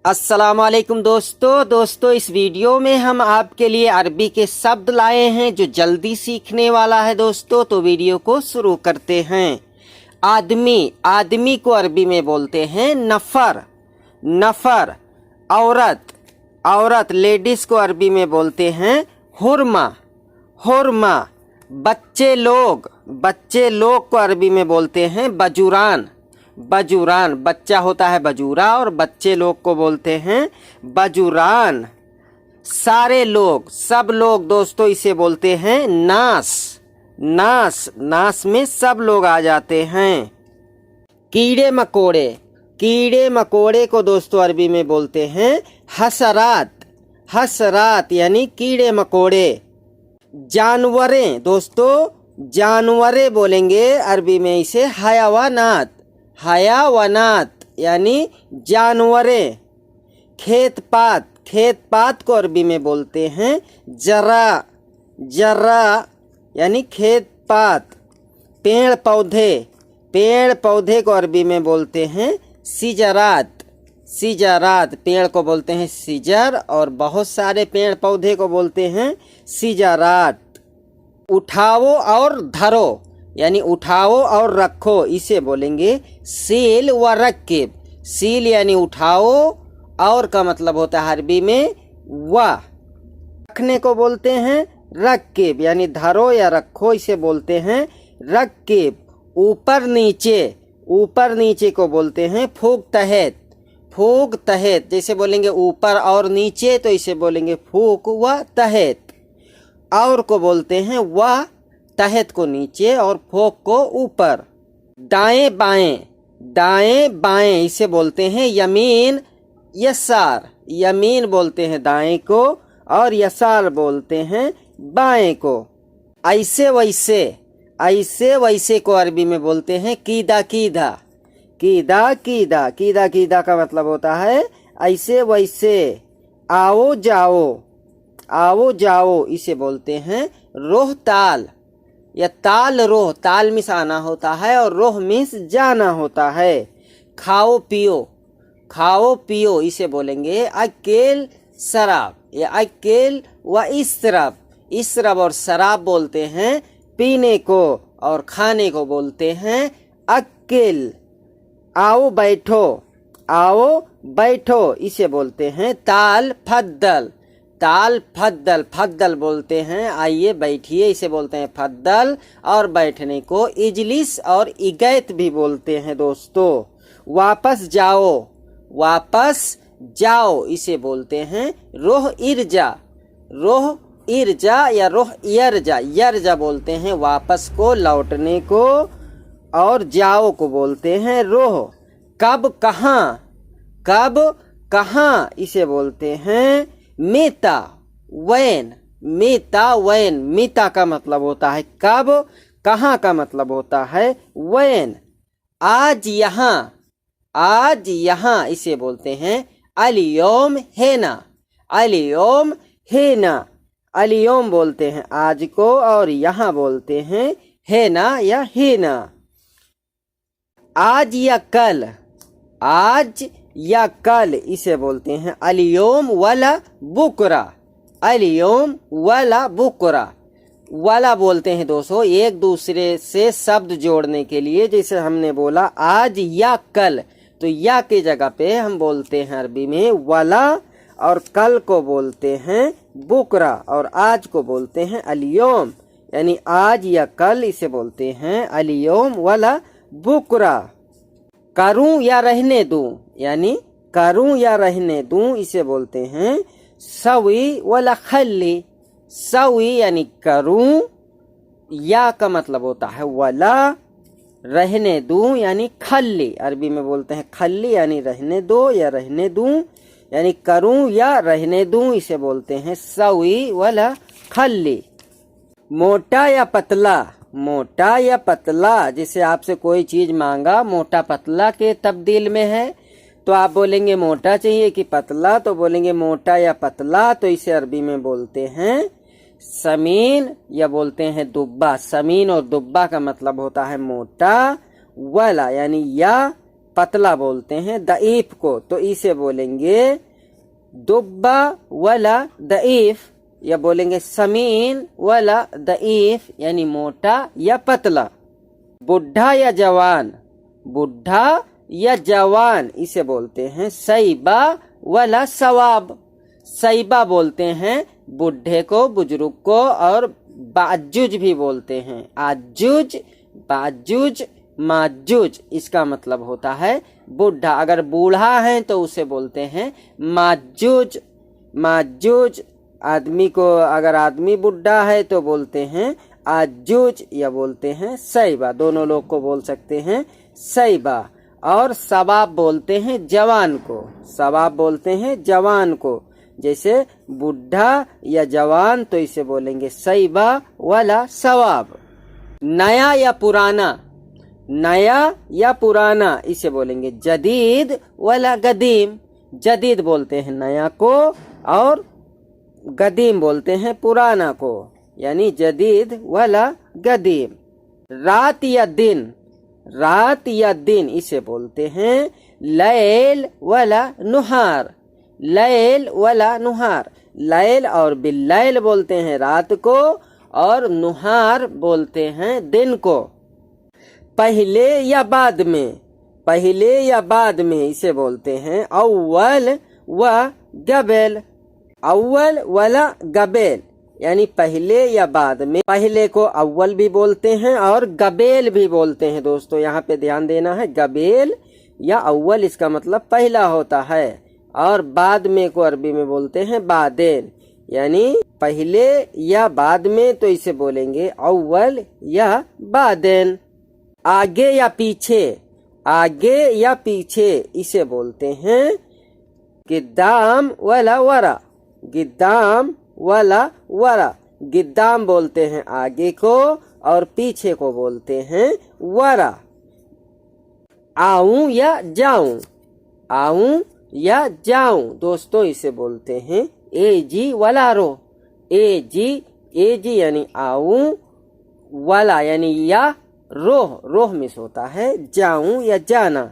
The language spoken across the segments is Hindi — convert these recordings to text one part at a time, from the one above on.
अस्सलामुअलैकुम दोस्तों इस वीडियो में हम आपके लिए अरबी के शब्द लाए हैं जो जल्दी सीखने वाला है दोस्तों। तो वीडियो को शुरू करते हैं। आदमी को अरबी में बोलते हैं नफर। औरत लेडीज को अरबी में बोलते हैं हुरमा। बच्चे लोग को अरबी में बोलते हैं बजुरान। बच्चा होता है बजूरा और बच्चे लोग को बोलते हैं बजुरान। सारे लोग, सब लोग दोस्तों इसे बोलते हैं नास में सब लोग आ जाते हैं। कीड़े मकोड़े को दोस्तों अरबी में बोलते हैं हसरात यानी कीड़े मकोड़े। जानवरें बोलेंगे अरबी में इसे हयावानात यानी जानवरें। खेत पात को अरबी में बोलते हैं जर्रा यानी खेत पात। पेड़ पौधे को अरबी में बोलते हैं सिजरात। पेड़ को बोलते हैं सिजर और बहुत सारे पेड़ पौधे को बोलते हैं सिजरात। उठाओ और धरो यानी उठाओ और रखो, इसे बोलेंगे सील व रक्किब। सील यानी उठाओ और का मतलब होता है अरबी में रखने को बोलते हैं रक्किब यानी धरो या रखो, इसे बोलते हैं रक्किब। ऊपर नीचे को बोलते हैं फूक तहत। जैसे बोलेंगे ऊपर और नीचे तो इसे बोलेंगे फूक व तहत। और को बोलते हैं तहत को नीचे और फोक को ऊपर। दाएं बाएं इसे बोलते हैं यमीन यसार। यमीन बोलते हैं दाएं को और यसार बोलते हैं बाएं को। ऐसे वैसे को अरबी में बोलते हैं कीदा का मतलब होता है ऐसे वैसे। आओ जाओ इसे बोलते हैं रोह ताल या ताल मिस आना होता है और रोह मिस जाना होता है। खाओ पियो इसे बोलेंगे अकेल शराब या अकेल व इसरब और शराब बोलते हैं पीने को और खाने को बोलते हैं अकेल। आओ बैठो इसे बोलते हैं ताल फद्दल बोलते हैं आइए बैठिए, इसे बोलते हैं फद्दल। और बैठने को इजलिस और इगैत भी बोलते हैं दोस्तों। वापस जाओ इसे बोलते हैं रोह इरजा या रोह यरजा बोलते हैं वापस को, लौटने को। और जाओ को बोलते हैं रोह। कब कहाँ इसे बोलते हैं मीता वैन। मीता का मतलब होता है कब, कहाँ का मतलब होता है वैन। आज यहाँ इसे बोलते हैं अलियोम अलियोम बोलते हैं आज को और यहाँ बोलते हैं हेना या हेना। आज या कल इसे बोलते हैं अलियोम वाला बुकरा। वाला बोलते हैं दोस्तों एक दूसरे से शब्द जोड़ने के लिए। जैसे हमने बोला आज या कल, तो या के जगह पे हम बोलते हैं अरबी में वाला और कल को बोलते हैं बुकरा और आज को बोलते हैं अलियोम। यानी आज या कल इसे बोलते हैं अलियोम वाला बुकरा। करूं या रहने दूं इसे बोलते हैं सवी वाला खल्ली। सवी यानी करूं, या का मतलब होता है वाला, रहने दूं यानी खल्ली। अरबी में बोलते हैं खल्ली यानी रहने दो या रहने दूं, यानी करूं या रहने दूं इसे बोलते हैं सवी वाला खल्ली। मोटा या पतला जैसे आपसे कोई चीज मांगा मोटा पतला के तब्दील में है तो आप बोलेंगे मोटा चाहिए कि पतला, तो बोलेंगे मोटा या पतला। तो इसे अरबी में बोलते हैं समीन या बोलते हैं दुब्बा। समीन और दुब्बा का मतलब होता है मोटा। वाला यानी या पतला बोलते हैं दईफ को, तो इसे बोलेंगे दुब्बा वला दईफ, या बोलेंगे समीन वला दईफ, यानी मोटा या पतला। बुढ़ा या जवान, बुढ़ा या जवान इसे बोलते हैं सईबा वला सवाब। सईबा बोलते हैं बुढ़े को, बुजुर्ग को, और बाजुज भी बोलते हैं। आजुज, बाजुज, माजुज, इसका मतलब होता है बुढ़ा। अगर बूढ़ा है तो उसे बोलते हैं माजुज। माजुज आदमी को, अगर आदमी बुढ़ा है तो बोलते हैं आजुज, या बोलते हैं सईबा। दोनों लोग को बोल सकते हैं सईबा। और सवाब बोलते हैं जवान को, सवाब बोलते हैं जवान को। जैसे बुढ़ा या जवान तो इसे बोलेंगे सईबा वाला सवाब। नया या पुराना, नया या पुराना इसे बोलेंगे जदीद वाला गदीम। जदीद बोलते हैं नया को, और गदीम बोलते हैं पुराना को, यानी जदीद वाला गदीम। रात या दिन, रात या दिन इसे बोलते हैं लैल वाला नुहार। लैल वाला नुहार, लैल और बिल्लैल बोलते हैं रात को, और नुहार बोलते हैं दिन को। पहले या बाद में, पहले या बाद में इसे बोलते हैं अव्वल व गबेल। अव्वल वाला गबेल, यानी पहले या बाद में। पहले को अव्वल भी बोलते हैं और गबेल भी बोलते हैं। दोस्तों यहाँ पे ध्यान देना है, गबेल या अव्वल इसका मतलब पहला होता है, और बाद में को अरबी में बोलते हैं बादेन, यानी पहले या बाद में, तो इसे बोलेंगे अव्वल या बादेन। आगे या पीछे, आगे या पीछे इसे बोलते हैं गिद्दाम वाला वरा। गिद्दाम वाला वरा, गिद्दाम बोलते हैं आगे को, और पीछे को बोलते हैं वरा। आऊं या जाऊं, आऊं या जाऊं दोस्तों इसे बोलते हैं एजी वाला रो। एजी, एजी यानी आऊं, वाला यानी या, रोह, रोह मिस होता है जाऊं या जाना।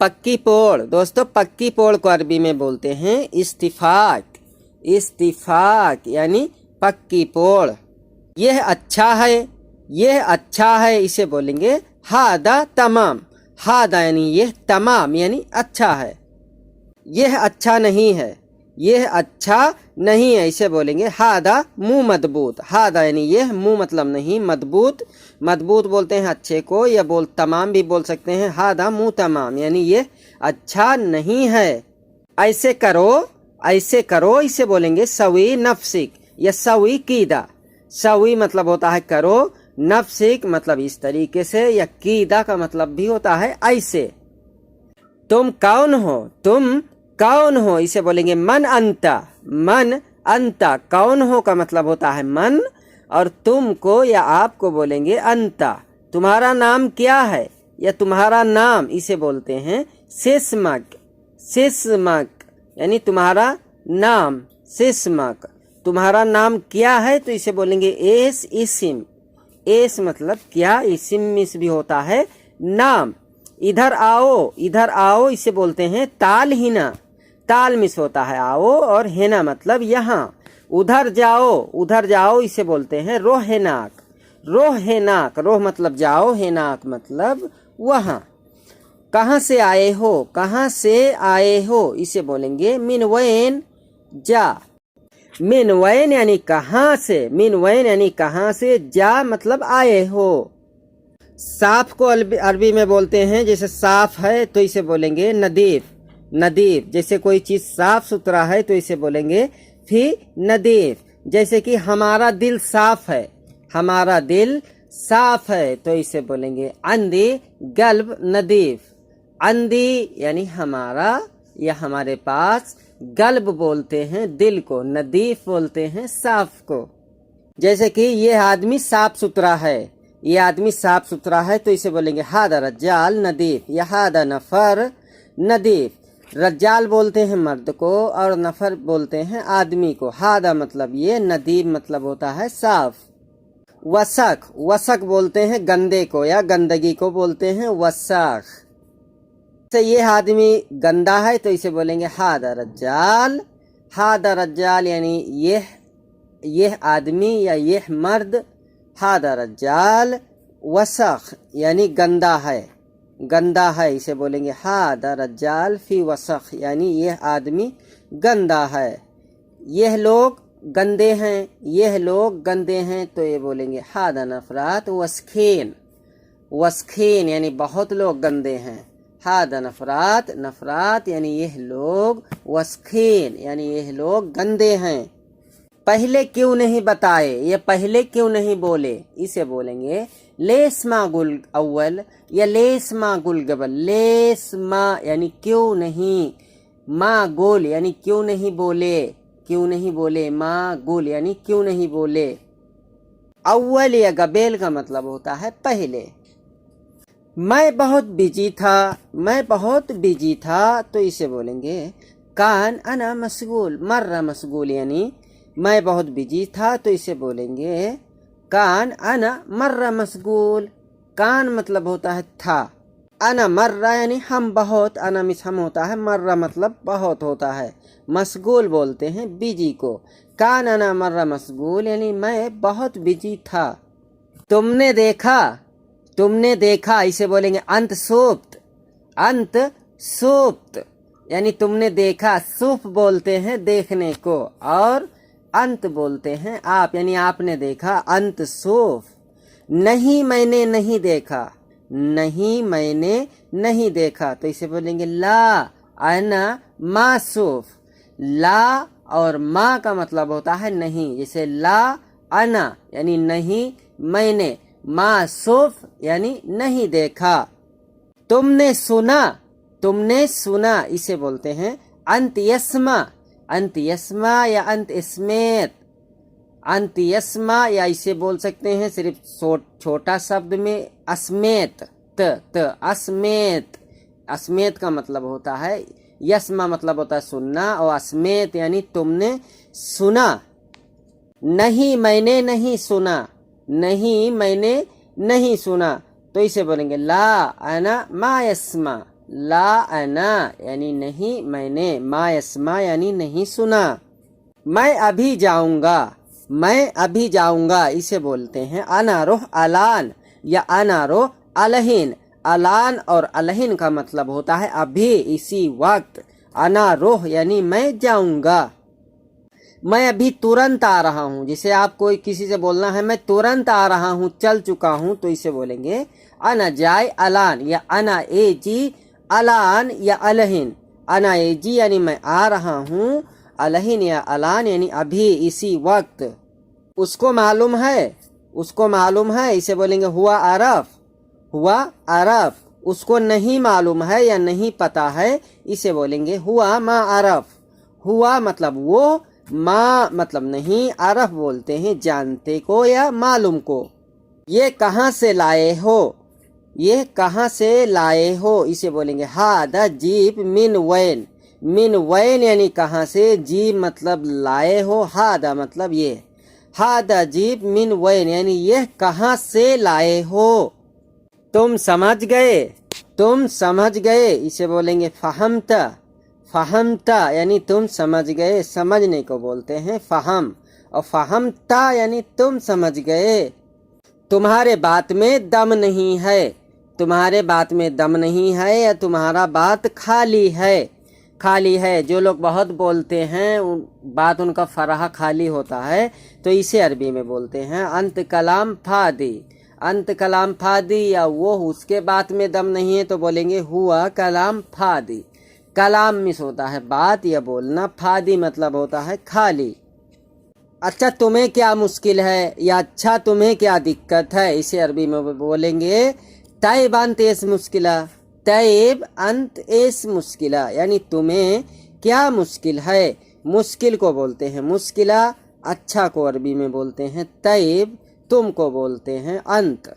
पक्की पोड़, दोस्तों पक्की पोड़ को अरबी में बोलते हैं इस्तिफाक। इस्तिफाक यानी पक्की पोड़। यह अच्छा है, यह अच्छा है इसे बोलेंगे हादा तमाम। हादा यानी यह, तमाम यानी अच्छा है। यह अच्छा नहीं है, यह अच्छा नहीं है इसे बोलेंगे हादा मुंह मजबूत। हादा यानी यह, मुंह मतलब नहीं, मजबूत। मजबूत बोलते हैं अच्छे को, या बोल तमाम भी बोल सकते हैं। हादा मुंह तमाम यानी यह अच्छा नहीं है। ऐसे करो, ऐसे करो इसे बोलेंगे सवी नफ्सिक या सवी कीदा। सवी मतलब होता है करो, नफ्सिक मतलब इस तरीके से, या कीदा का मतलब भी होता है ऐसे। तुम कौन हो, तुम कौन हो इसे बोलेंगे मन अंता। मन अंता, कौन हो का मतलब होता है मन, और तुमको या आपको बोलेंगे अंता। तुम्हारा नाम क्या है, या तुम्हारा नाम इसे बोलते हैं सिस्मक। सिस्मक यानी तुम्हारा नाम, सिस्मक। तुम्हारा नाम क्या है तो इसे बोलेंगे एस इसिम। एस मतलब क्या, इसिम मिस भी होता है नाम। इधर आओ, इधर आओ इसे बोलते हैं ताल हिना। ताल मिस होता है आओ, और हेना मतलब यहाँ। उधर जाओ, उधर जाओ इसे बोलते हैं रोहेनाक। रोहेनाक, रोह मतलब जाओ, हेनाक मतलब वहाँ। कहाँ से आए हो, कहाँ से आए हो इसे बोलेंगे मिनवैन जा। मिनवैन यानी कहाँ से, मिनवैन यानी कहाँ से, जा मतलब आए हो। साफ को अरबी में बोलते हैं, जैसे साफ है तो इसे बोलेंगे नदीफ। नदीफ, जैसे कोई चीज साफ सुथरा है तो इसे बोलेंगे फी नदीफ। जैसे कि हमारा दिल साफ है, हमारा दिल साफ है तो इसे बोलेंगे अंदी गल्ब नदीफ। अंदी यानी हमारा या हमारे पास, गल्ब बोलते हैं दिल को, नदीफ बोलते हैं साफ को। जैसे कि ये आदमी साफ सुथरा है, ये आदमी साफ सुथरा है तो इसे बोलेंगे हादा रज्जाल नदीफ या हादा नफर नदीफ। रज्जाल बोलते हैं मर्द को, और नफर बोलते हैं आदमी को। हादा मतलब ये, नदीफ मतलब होता है साफ। वसक, वसक बोलते हैं गंदे को या गंदगी को बोलते हैं वसाख। तो ये आदमी गंदा है तो इसे बोलेंगे हादा रज्जाल। हादा रज्जाल यानी यह आदमी या यह मर्द। हादा रज्जाल। वसख यानी गंदा है, गंदा है, इसे बोलेंगे हादा रज्जाल फी वसख यानी यह आदमी गंदा है। यह लोग गंदे हैं, यह लोग गंदे हैं तो ये बोलेंगे हादा नफरात वसखेन। वसखेन यानी बहुत लोग गंदे हैं। हादा नफरात, नफरात यानी यह लोग, वसखेन यानी यह लोग गंदे हैं। पहले क्यों नहीं बताए, ये पहले क्यों नहीं बोले, इसे बोलेंगे लेस मा गुल अव्वल या लेस मा गुल गबल। लेस मा यानी क्यों नहीं, मा गुल यानी क्यों नहीं बोले, क्यों नहीं बोले, मा गुल यानी क्यों नहीं बोले। अव्वल या गबेल का मतलब होता है पहले। मैं बहुत बिजी था, मैं बहुत बिजी था तो इसे बोलेंगे कान अना मशगूल। मर्रा मशगूल यानी मैं बहुत बिजी था तो इसे बोलेंगे कान अना मर्रा मशगूल। कान मतलब होता है था, अना मर्रा यानी हम बहुत, अना मिस हम होता है, मर्रा मतलब बहुत होता है। मशगूल बोलते हैं बिजी को। कान अना मर्रा मशगूल यानी मैं बहुत बिजी था। तुमने देखा, तुमने देखा इसे बोलेंगे अंत सुप्त। अंत सुप्त यानी तुमने देखा। सुफ बोलते हैं देखने को और अंत बोलते हैं आप, यानी आपने देखा। अंत सुफ। नहीं मैंने नहीं देखा, नहीं मैंने नहीं देखा तो इसे बोलेंगे ला अना मासूफ। ला और मा का मतलब होता है नहीं, जैसे ला अना यानी नहीं मैंने, मासूफ यानी नहीं देखा। तुमने सुना, तुमने सुना इसे बोलते हैं अंत यस्मा। अंत यस्मा या अंत स्मेत। अंत यस्मा या इसे बोल सकते हैं सिर्फ छोटा शब्द में अस्मेत। त अस्मेत। अस्मेत का मतलब होता है, यस्मा मतलब होता है सुनना और अस्मेत यानी तुमने सुना। नहीं मैंने नहीं सुना, नहीं मैंने नहीं सुना तो इसे बोलेंगे ला अना मा यस्मा। ला अना यानी नहीं मैंने, मा यस्मा यानी नहीं सुना। मैं अभी जाऊंगा, मैं अभी जाऊंगा इसे बोलते हैं अना रोह अलान या अना रोह अलहिन। अलान और अलहिन का मतलब होता है अभी, इसी वक्त। अना रोह यानी मैं जाऊंगा। मैं अभी तुरंत आ रहा हूँ, जिसे आप कोई किसी से बोलना है मैं तुरंत आ रहा हूँ, चल चुका हूँ तो इसे बोलेंगे अना जाए अलान या अना ए जी अलान या अलहिन। अना ए जी यानी मैं आ रहा हूँ, अलहिन या अलान यानी अभी, इसी वक्त। उसको मालूम है, उसको मालूम है इसे बोलेंगे हुआ अरफ। हुआ अरफ। उसको नहीं मालूम है या नहीं पता है इसे बोलेंगे हुआ मा अरफ। हुआ मतलब वो, मा मतलब नहीं, अरफ बोलते हैं जानते को या मालूम को। ये कहाँ से लाए हो, ये कहाँ से लाए हो इसे बोलेंगे हादा जीप मिन वैन। मिन वैन यानी कहाँ से, जीप मतलब लाए हो, हादा मतलब ये। हादा जीप मिन वैन यानी यह कहाँ से लाए हो। तुम समझ गए, तुम समझ गए इसे बोलेंगे फहमता। फहमता यानी तुम समझ गए, समझने को बोलते हैं फहम। और फहमता यानी तुम समझ गए। तुम्हारे बात में दम नहीं है, तुम्हारे बात में दम नहीं है या तुम्हारा बात खाली है। खाली है, जो लोग बहुत बोलते हैं बात उनका फराह खाली होता है तो इसे अरबी में बोलते हैं अंत कलाम फादी। अंत कलाम फादी या वो उसके बात में दम नहीं है तो बोलेंगे हुआ कलाम फादी। कलाम मिस होता है बात या बोलना, फादी मतलब होता है खाली। अच्छा तुम्हें क्या मुश्किल है या अच्छा तुम्हें क्या दिक्कत है इसे अरबी में बोलेंगे तैब अंत एस मुश्किला। तैब अंत एस मुश्किला यानी तुम्हें क्या मुश्किल है। मुश्किल को बोलते हैं मुश्किला, अच्छा को अरबी में बोलते हैं तैब, तुम को बोलते हैं अंत।